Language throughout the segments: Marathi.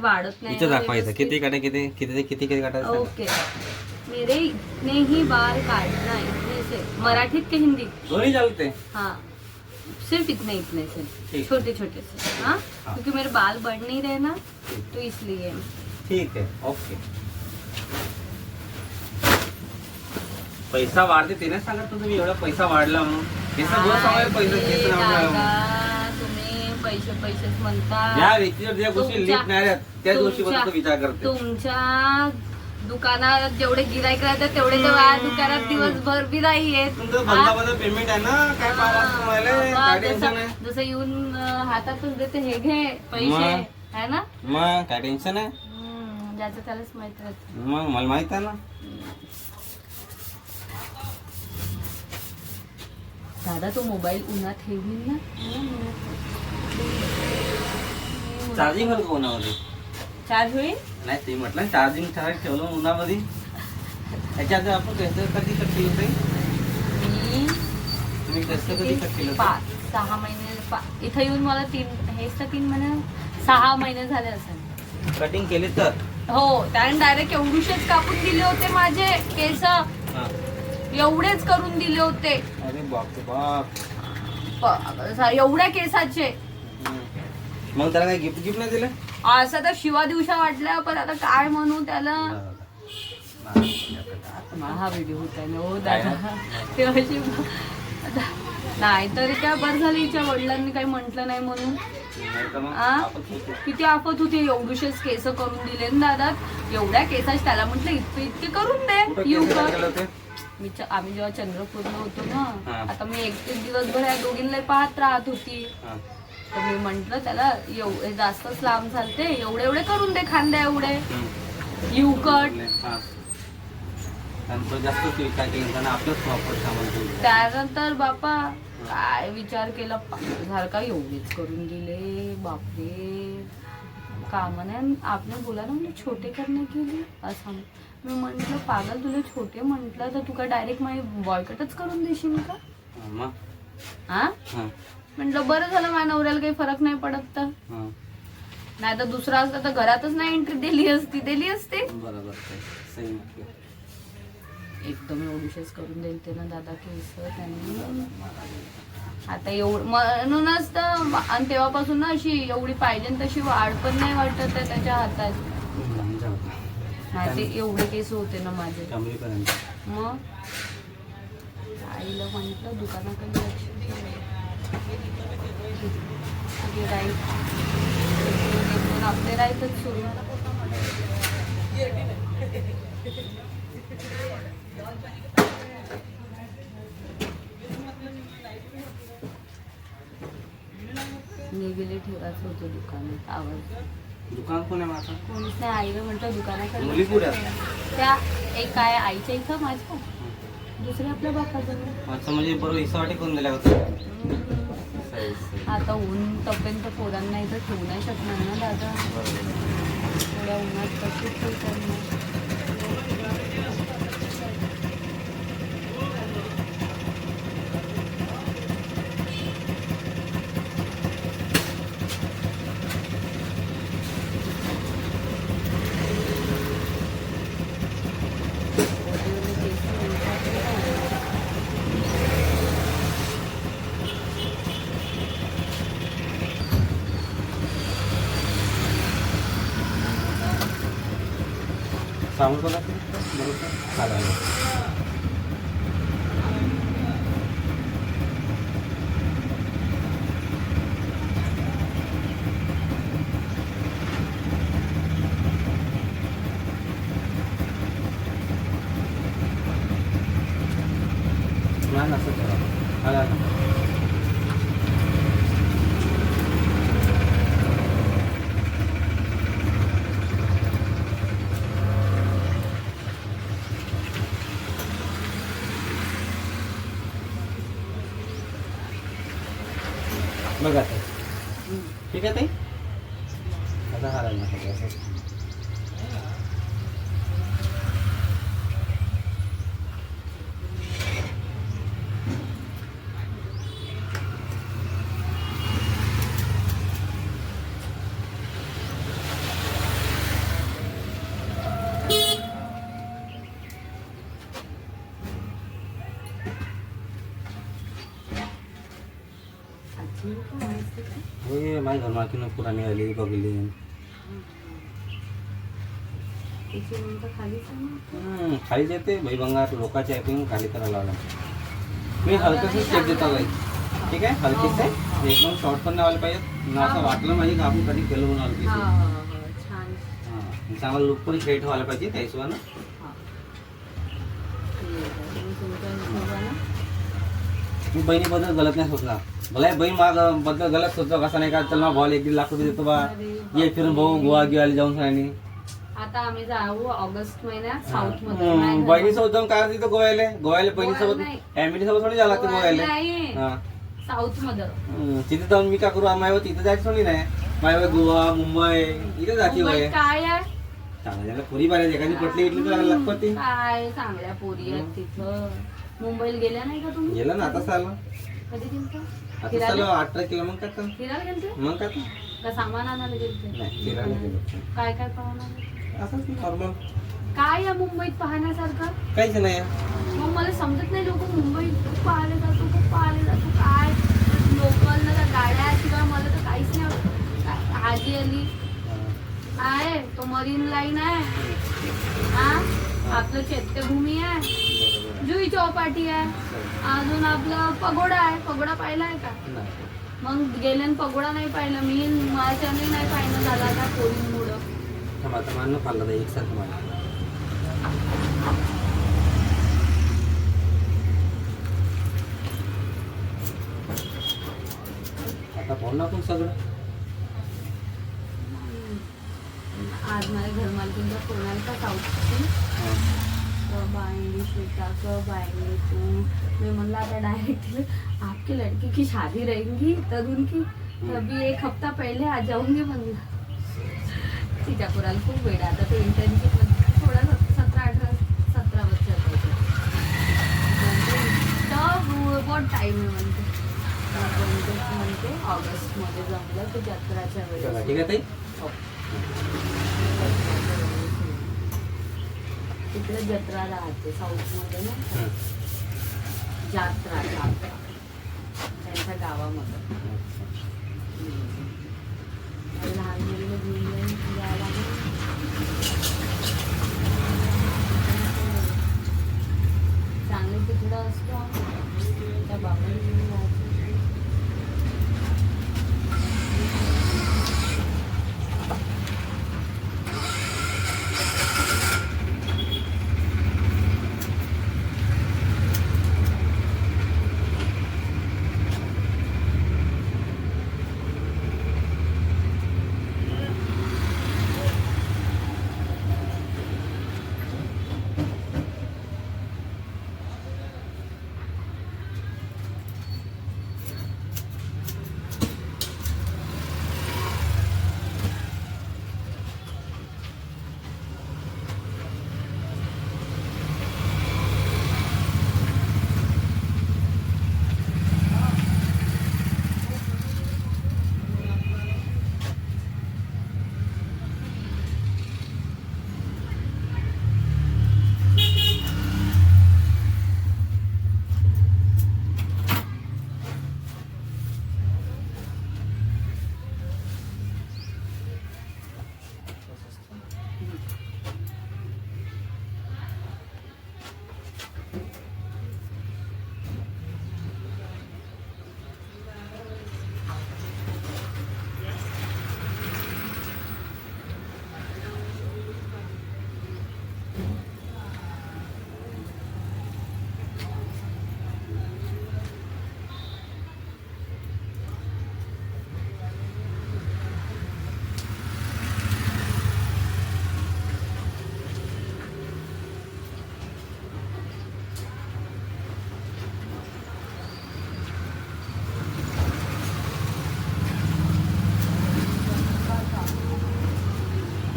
वाढत नाही इथं दाखवायचं किती काटे किती किती किती किती काटायचं. ओके. मेरे इतने ही बाल काटना, इतने से. मराठीत के हिंदी? दोन्ही चालते. हाँ, सिर्फ इतने इतने से, ठीक. छोटे छोटे से. हाँ, क्योंकि मेरे बाल बढ़ नहीं रहे ना, तो इसलिए. ठीक आहे, ओके. पैसा वाढते ते नाही सांगत तुम्ही एवढा पैसा वाढला म्हणून. पैसे तुम्ही पैसेच म्हणता. ज्या व्यक्तीवर ज्या गोष्टी लिहित नाही त्या गोष्टीबद्दल विचार करते. तुमच्या दुकानात जेवढे गिराईक राहतात तेवढे तेव्हा दुकानात दिवसभर बी नाही येत. पेमेंट आहे ना, काय पाहिजे. जसं येऊन हातातून देते, हे घे पैसे, आहे ना. मग काय टेन्शन आहे. ज्याचं त्यालाच माहित राहत. मग मला माहित आहे ना. दादा तो मोबाईल उन्हात ठेवील ना. चार्जिंग होईल उन्हामध्ये. चार्ज होईल नाही ते म्हटलं चार्जिंग ठेवलं उन्हामध्ये. त्याच्यात आपण कसं कधी कट केलं ते तुम्ही कसं कधी कट केलं? 6 महिने इथं येऊन मला 3 महिने 6 महिने झाले असेल. कटिंग केली तर हो, त्याने डायरेक्ट एवढूशेच कापून दिले होते माझे केस. एवढेच करून दिले होते. अरे बाप रे बाप. एवढ्या केसाचे. मग त्याला काही गिफ्ट नाही दिलं? असं तर शिवा दिवसा वाटल्या, पण आता काय म्हणू त्याला. हा व्हिडिओ होता ना हो दादा. नाही तर काय बरं झालं हिच्या वडिलांनी काही म्हंटल नाही म्हणून. किती आफत होती. एवढूशेच केस करून दिले ना दादा. एवढ्या केसाच त्याला म्हटलं इतके करून दे. येऊ का. आम्ही जेव्हा चंद्रपूरला होतो ना, आता मी 31 दिवसभर या दोघींना पाहत राहत होती. तर मी म्हंटल त्याला एवढे जास्तच लांब चालते, एवढे एवढे करून दे खांद्या एवढे. You cut. त्यानंतर बापा काय विचार केला, सारखा एवढेच करून दिले. बापरे, काम नाही. आपण बोला ना म्हणजे छोटे करणे केले असं. मी म्हंटल पागल, तुला छोटे म्हंटल तर तू काय डायरेक्ट माझी बॉयकटच करून देशील का. हा म्हटलं बरं झालं माझ्या नवऱ्याला काही फरक नाही पडत तर. नाही तर दुसरा असता तर घरातच नाही एंट्री दिली असती. एकदम एवढीशेच करून देईल ते ना दादा केस त्यांनी. आता एवढं म्हणूनच तर. आणि तेव्हापासून ना अशी एवढी पाहिजे तशी वाढ पण नाही वाटत आहे त्याच्या हातात. नाही ते एवढे केस होते ना माझे. मग आईला म्हटलं दुकानाकडे लक्ष आपले राहतच सुरू. निघेले ठेवायचं होतं दुकानात. आवाज दुकान कोण आहे माझं? कोणीच नाही. आईला म्हटलं दुकानाकडे. मुली कुठे त्या एक काय आईच्या इथं माझ्या, दुसऱ्या आपल्या बापाजवळ. अच्छा, म्हणजे बरोबर हिस्सावाटी करून दिल्या होत्या. आता ऊन तपेन तर पोरांना इथं ठेवू नाही शकणार ना दादा. थोड्या उन्हात कशी ठेवतात. सांगू का बरोबर आला. नाही असं करा. आला ना. बघा ठीक आहे ताई. आता हा लागणार हे माझ्या घरमालकीनं पुराणी आली बघली. तिची नंतर खालीच आहे ना. खाली येते भाई बंगार लोकांच्या ॲपिंग खाली करायला लावला. मी हलकंसं स्टेप देतो काही, ठीक आहे. हलकेच आहे, एकदम शॉर्ट पण नाही व्हायला पाहिजे ना. असं वाटलं माझी का आपण कधी केलं म्हणून हलकी. छान. हां, चांगला लुक पण क्रिएट व्हायला पाहिजे त्या हिशोबानं. मी बहिणीबद्दल गलत नाही सोचणार. भले बहीण माझ्या बद्दल गलत सोचतो कसं नाही का, चल ना भावाला 1-1.5 लाख रुपये देतो बा, ये फिरून भाऊ गोवा गिवाला जाऊन राहिली. आता आम्ही जाऊ ऑगस्ट महिन्यात साऊथ मध्ये. बहिणीसोबत जाऊन काय तिथं गोव्याला बहिणीसोबत फॅमिली सोबत थोडी जावं लागते गोव्याला. साऊथ मध्ये तिथे जाऊन मी का करू, माय तिथे जायचं थोडी नाही. माय गोवा मुंबई इथे जाते वय काय आहे चांगल्या पुरी बाहेर एखादी पटली इटली तर लागते. काय चांगल्या पोरी आहेत तिथं. मुंबईला गेल्या नाही का तुम्ही? गेलं ना आता आलं. कधी गेलतो? आता चालू 18 किलो. मग काय तर फिरायला गेलते मग काय का सामान आणायला गेलते? नाही फिरायला गेलो. काय काय पाहणार? असंच नॉर्मल. काय या मुंबईत पाहण्यासारखं? काहीच नाही. मग मला समजत नाही, लोक मुंबईत खूप पाहिले जातो काय लोकल ना गाड्या किंवा मला तर काहीच नाही. आजी आली आहे तो मरीन लाईन आहे, हा आपलं चैत्यभूमी आहे, जुई चौपाटी आहे, अजून आपलं पगोडा आहे. पगोडा पाहिला आहे का? मग गेल्यान पगोडा नाही पाहिलं मी. माझ्याने नाही पाहिलं झाला का पोरींमुळं. आता मान पाहिलं एकसारखं मान. आता फोन ना पण सगळं. आज माझ्या घरमालकींचा फोन आला का साऊथची. कब आएंगी श्वेता, कब आएंगे तुम. मैं म्हणला आता डायरेक्ट आपकी लड़की की शादी रहेगी तब उनकी तभी 1 हफ्ता पहले आ जाऊंगी म्हणलं. तिच्या पोराला खूप वेळ. आता तो इंटर्नशिप मध्ये थोडा 17-18-17 वर्षाचा तर बहुत टाइम आहे म्हणते. म्हणते ऑगस्ट मध्ये जमलं तर जत्राच्या वेळेस. ठीक आहे ताई. तिकडे जत्रा राहते साऊथ मध्ये ना. जात्रा त्यांच्या गावामध्ये. लहान मुलीला घेऊन जायला चांगले तिकडं असतो त्या बाबाला घेऊन जायचं.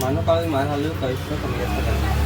मानो kalau mana lu kayak itu kebiasaan.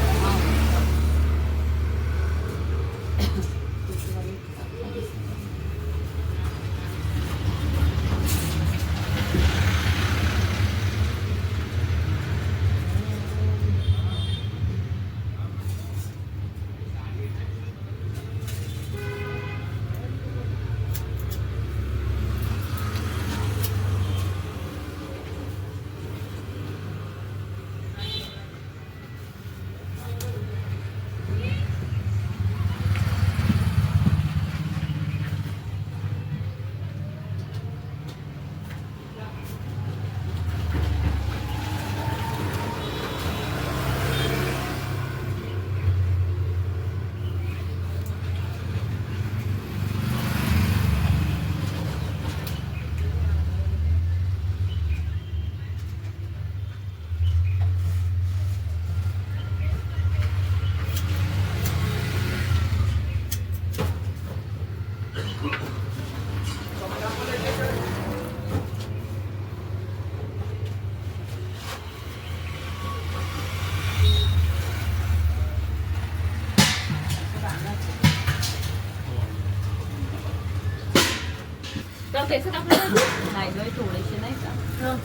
केस कापले का तू? नाही गं, थोडेसे नाही का हं.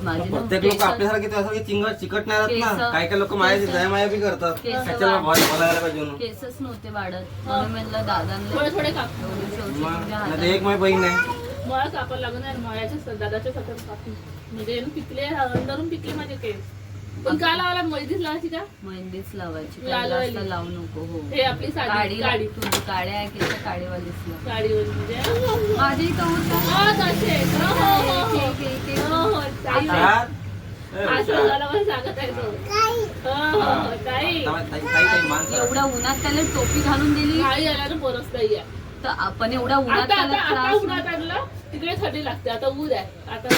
माझे ना प्रत्येक लोक केस- आपल्यासारखे असं चिकट नाही राहत ना. केस- काही काही लोक माया केस- दया बी करतात. केस- त्याच्याला बोलायला पाहिजे म्हणून. केसच नव्हते वाढत म्हणून म्हणलं दादांना थोडे थोडे काप. एवढी शेवटी मग तुमच्या नाही तर हातात. एक माझी बहीण आहे. मळ कापायला लागणार मळ्याच्या दादाच्या सतत कापून म्हणजे पिकले अंदरून पिकले माझे केस. पण का लावायला मेहंदीच लावायची का? मेहंदीच लावायची काही लालवाली. जास्त लावू नको. हो हे आपली साडी काळी काळी तुझी काळ्या आहे की त्या काळीवालीच लाव. साडीवर म्हणजे माझी इथं होतं. हो, तसे. हो, हो, हो, हो. एक- एक- एक- हो, हो, ताई. हात. असं झालं मला सांगत आहे तो. हो, हो, हो, ताई. ताई मान करा. एवढ्या उन्हात त्याला टोपी घालून दिली काळी आला ना पोरस ताई आहे. तर आपण एवढ्या उन्हात आता त्याला आता आता त्रास उन्हात आणलं तिकडे थंडी लागते आता ऊन आहे आता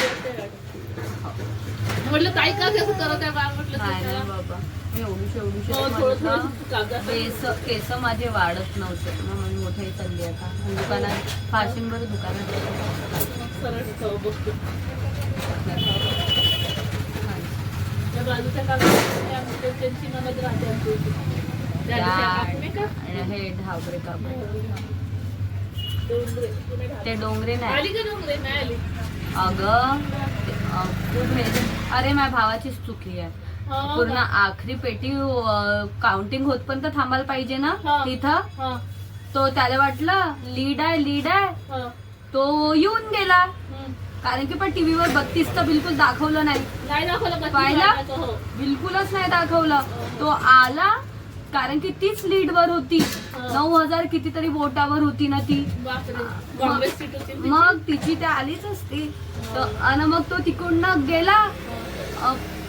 म्हटलं ताई का कसं करत आहे बा म्हटलं नाही त्याला. नाही बाबा मी एवढीशी हो, थोडं थोडं कागदात केस माझे वाढत नव्हते मग मी मोठे चालली आता दुकानात फॅशन बरं दुकानात सरळ ठेव, बघतो. त्या बाजूच्या कागदात त्यांची ननद राहते आमच्या इथे. त्या दिवशी आपण नाही का? हे ढाबरे कापड डोंगरे. पुणे ते घाट. डोंगरे नाही आली का डोंगरे? नाही आली. अगं खूप अरे माझ्या भावाचीच चुकी आहे हो पूर्ण का? आखरी पेटी काउंटिंग होत पण तर थांबायला पाहिजे ना हा. तिथं हा, तो त्याला वाटलं लीड आहे हा. तो येऊन गेला हम्म. कारण की पण टीव्हीवर 32 तर बिलकुल दाखवलं नाही नाही दाखवलं का? पाहिलं? हो. बिलकुलच नाही दाखवलं तो आला कारण की तीच लीड वर होती 9,000 कितीतरी वोटावर होती ना ती बापरे. काँग्रेस सीट होती ना ती? मग तिची त्या आलीच असती तर आणि मग तो तिकडनं गेला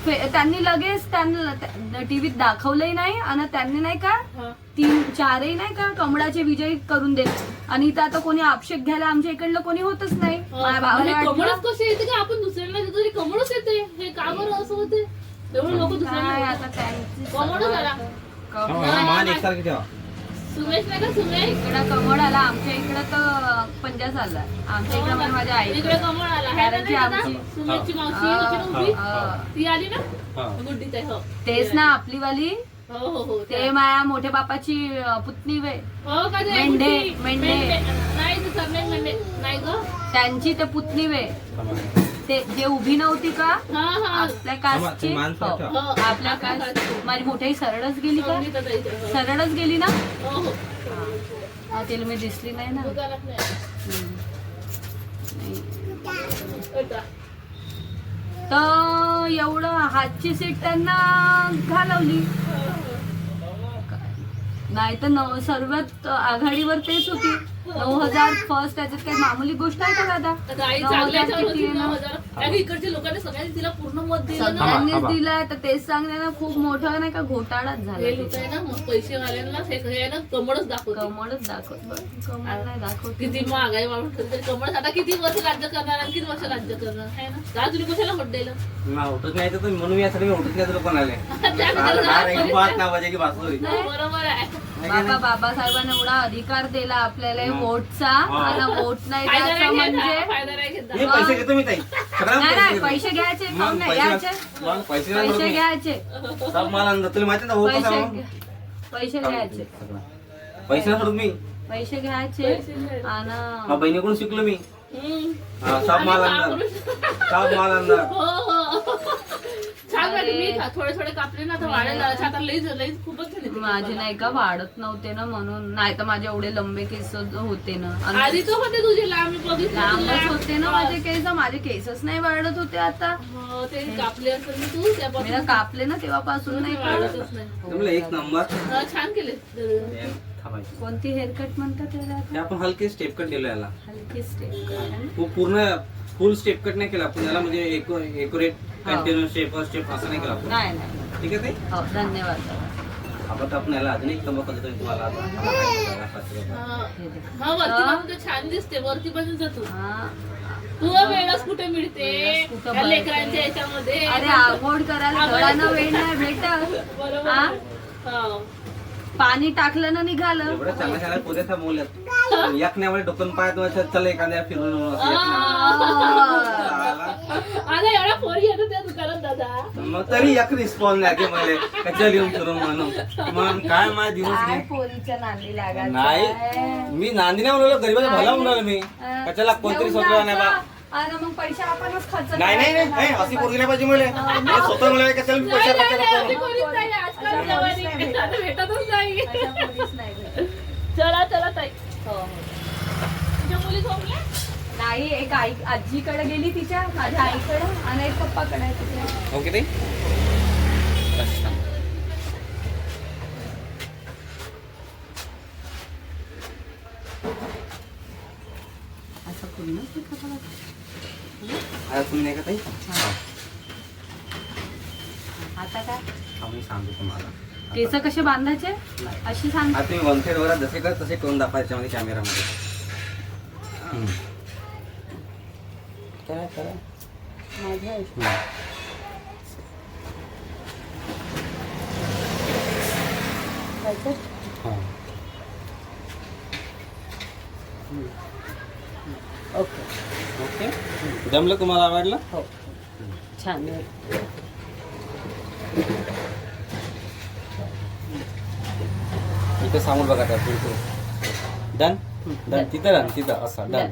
त्यांनी लगेच त्यांना टीव्हीत दाखवलंही नाही आणि त्यांनी नाही का हा. 3-4 नाही का कमळाचे विजयी करून दिले आणि इथं आता कोणी आक्षेप घ्यायला आमच्या इकडलं कोणी होतच नाही माझ्या भावाला म्हणजे वाटलं कमळच कशी येते का आपण दुसऱ्यांना देतो तरी कमळच येते हे का बरं असं होते एवढे लोक काय दुसऱ्यांना आता त्यांची कमळच आला. मान एकसारखी ठेवा. सुमेश नाही का सुमेश इकडं कमळ आला आमच्या इकडं तर पंजाच आला आमच्या इकडं म्हणजे माझ्या आई इकडे कमळ आला है ना कारण की नाही दादा? आमची- सुमेशची मावशी होती ना उभी ती आली ना हा. गुड्डीत आहे हो तेच ना आपली वाली हो हो हो ते माया मोठ्या बापाची पुतणी वे हो का ते मेंढे, गुड्डी? मेंढे. नाही ते सरनेम मेंढे नाही ग त्यांची ते पुतणी वे ते जे उभी नव्हती का हा हा आपल्या कास्टची ते माणसं हो. ठेवा. हो. आपल्या कास्ट माझी मोठी सरळच गेली का संगीता ताई इथे, हो. सरळच गेली ना हो हो हा, तिला मी दिसली नाही ना दुकानात नाही हम्म. नाही. होता. तर एवढं हातची सीट त्यांना घालवली नाही तर सर्वात आघाडीवर तेच होती 9,000 फर्स्ट त्याच्यात काही मामूली गोष्ट आहे का दादा आता आई 9,000 चांगल्या ह्याच्यावर किती होती, आहे ना? 9,000. आणि इकडच्या लोकांनी सगळ्यांनी तिला पूर्ण मत दिलं ना सगळ्यांनीच थांबा. दिलाय तर तेच सांगते ना खूप मोठं नाही का घोटाळाच झाला हे लोक आहे ना मग पैसेवाल्यांना हे आहे ना कमळच दाखवते कमळच दाखवत कमळ नाही दाखवत किती महागाई वाढून ठेवली तरी कमळ आता किती वर्ष राज्य करणार आणि किती वर्ष राज्य करणार आहे ना का तुम्ही कशाला वोट द्यायला मला होतच नाही तर म्हणून यासाठी मी होतच नाही तर पण आले त्या बात ना वाजे की बासुरी. बरोबर आहे बाबासाहेबांनी एवढा अधिकार दिला आपल्याला वोटचा हा. आणि वोट नाही फायदा द्यायचा नाही घेत म्हणजे हा, फायदा नाही घेत हे पैसे घेतो मी ताई सगळ्यांना नाही नाही घेतो. पैसे घ्यायचे मग काहून नाही पैसे घ्यायचे मग पैसे नाही पैसे भरत घ्यायचे मी. सब मला अंदर तुला माहिती ना हो पैसे कसा पैसे घ्यायचे पैसे नाही सोडत मी पैसे घ्यायचे पैसे आणि हा बहिणीकडून शिकलो मी हम्म. हा, सब माल आणि अंदर महापुरुष- सब माल अंदर हो हो छान वाटलं मी अरे. थोडे थोडे कापले ना तर वाढायला आता लई लई खूपच झाली ती. माझे नाही का वाढत नव्हते ना म्हणून नाही तर माझे एवढे लंबे केस होते ना आणि आधी तो होते तुझे लांब बघितले लांबच होते ना माझे केसच नाही वाढत होते आता हो ते कापले असेल ना तू मी त्यापासून कापले ना तेव्हापासून नाही का वाढतच नाही तुला एक नंबर हा, छान केले थांबायची कोणती हेअरकट म्हणतात त्याला हे आपण हलके स्टेप कट दिलो याला हलकी स्टेप पूर्ण फुल स्टेप कट नाही केला आपण याला म्हणजे एकोरेट कंटिन्यू स्टेप असं नाही केला आपण नाही नाही ठीक आहे ते हो धन्यवाद दादा. आपण आपण याला अजून एक नंबर करतो तुम्हाला आता. हे दे. हा वरती पण ते छान दिसते वरती पण जातो हा. तू वेळच कुठे मिळते वेळच कुठं या मिळते? लेकरांच्या याच्यामध्ये अरे आवड करायला घरानं वेळ नाही भेटत बरोबर हा? हो. पाणी टाकलं ना निघालं. एवढं चांगल्या चांगल्या पोते थांबवल्यात. एक नाही म्हणजे डोकन पायात चल एखाद्या फिरून आता एवढ्या पोरी येतो त्या दुकानात दादा. मग तरी एक रिस्पॉन्स लागे मला कचल येऊन फिरून म्हणून. मग काय माझा दिवस काय गेले. पोरीच्या नांदी लागायचं नाही आहे. मी नांदी नाही म्हणालो गरीबाचा भला म्हणालो मी. कशाला कोणतरी घेऊन स्वतः नाही बा. जायचं. आणि मग पैसे आपणच खर्च नाही नाही करायचे. नाही अशी पोरगी नाही पाहिजे मला स्वतः मला कशाला मी पैसा खर्च अशी करतो. कोणीच नाही आजकाल जवानी. आता भेटतच नाही. अशा पोरीच नाही भेटत. चला चला ताई. हो, हो. तुझ्या मुली झोपल्या? नाही एक आई आजीकडे गेली तिच्या माझ्या आईकडे आणि एक पप्पाकडे आहे तिच्या. ओके ताई. असं पूर्णच नाही खायला. आता तुम्ही नाही का ताई? आता काय आम्ही सांगतो तुम्हाला. केस कसे बांधायचे नाही. अशी सांग. आता तुम्ही वन साइड वर जसे कर तसे करून दाखवायचे मध्ये कॅमेरामध्ये. करा करा. माझ्या ओके ओके जमलं तुम्हाला आवडलं? हो छान. इथं समोर बघा त्या डन डन तिथं डन तिथं असं डन.